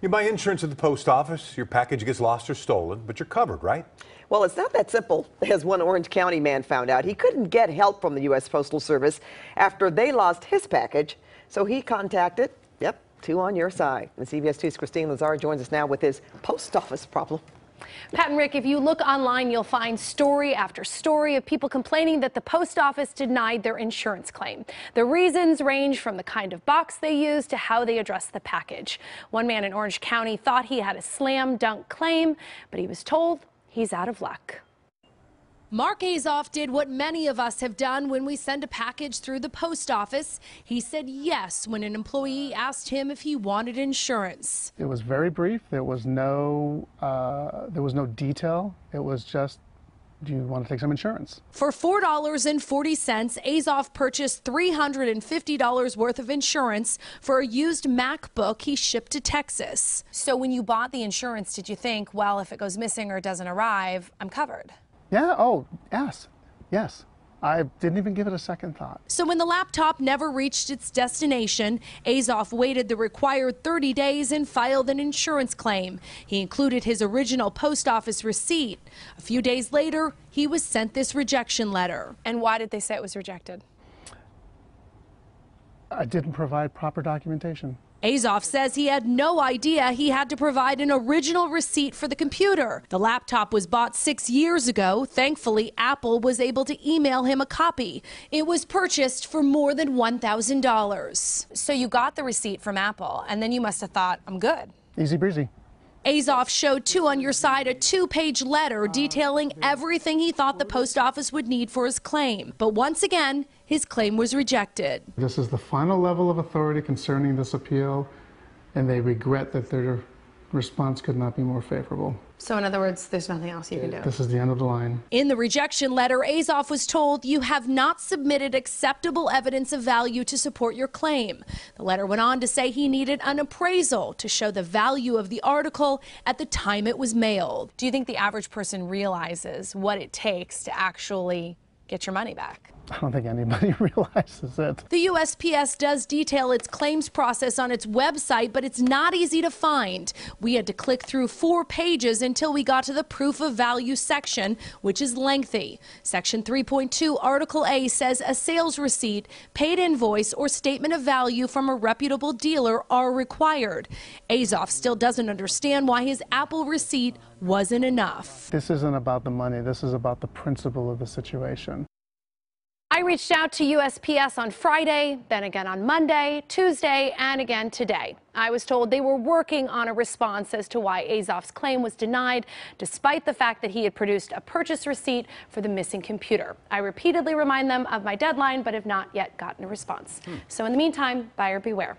You buy insurance at the post office, your package gets lost or stolen, but you're covered, right? Well, it's not that simple, as one Orange County man found out. He couldn't get help from the U.S. Postal Service after they lost his package, so he contacted, two on your side. And CBS 2's Christine Lazar joins us now with his post office problem. Pat and Rick, if you look online, you'll find story after story of people complaining that the post office denied their insurance claim. The reasons range from the kind of box they used to how they addressed the package. One man in Orange County thought he had a slam dunk claim, but he was told he's out of luck. Mark Azoff did what many of us have done when we send a package through the post office. He said yes when an employee asked him if he wanted insurance. It was very brief. There was no detail. It was just, do you want to take some insurance? For $4.40, Azoff purchased $350 worth of insurance for a used MacBook he shipped to Texas. So when you bought the insurance, did you think, well, if it goes missing or doesn't arrive, I'm covered? Yeah, oh, yes. I didn't even give it a second thought. So when the laptop never reached its destination, Azoff waited the required 30 days and filed an insurance claim. He included his original post office receipt. A few days later, he was sent this rejection letter. And why did they say it was rejected? I didn't provide proper documentation. Azoff says he had no idea he had to provide an original receipt for the computer. The laptop was bought 6 years ago. Thankfully, Apple was able to email him a copy. It was purchased for more than $1,000. So you got the receipt from Apple, and then you must have thought, I'm good. Easy breezy. Azoff showed two on your side a 2-page letter detailing everything he thought the post office would need for his claim. But once again, his claim was rejected. This is the final level of authority concerning this appeal, and they regret that their response could not be more favorable. So in other words, there's nothing else you can do. This is the end of the line. In the rejection letter, Azoff was told you have not submitted acceptable evidence of value to support your claim. The letter went on to say he needed an appraisal to show the value of the article at the time it was mailed. Do you think the average person realizes what it takes to actually get your money back? I don't think anybody realizes it. The USPS does detail its claims process on its website, but it's not easy to find. We had to click through 4 pages until we got to the proof of value section, which is lengthy. Section 3.2, Article A says a sales receipt, paid invoice, or statement of value from a reputable dealer are required. Azoff still doesn't understand why his Apple receipt wasn't enough. This isn't about the money. This is about the principle of the situation. I reached out to USPS on Friday, then again on Monday, Tuesday, and again today. I was told they were working on a response as to why Azoff's claim was denied, despite the fact that he had produced a purchase receipt for the missing computer. I repeatedly remind them of my deadline, but have not yet gotten a response. So in the meantime, buyer beware.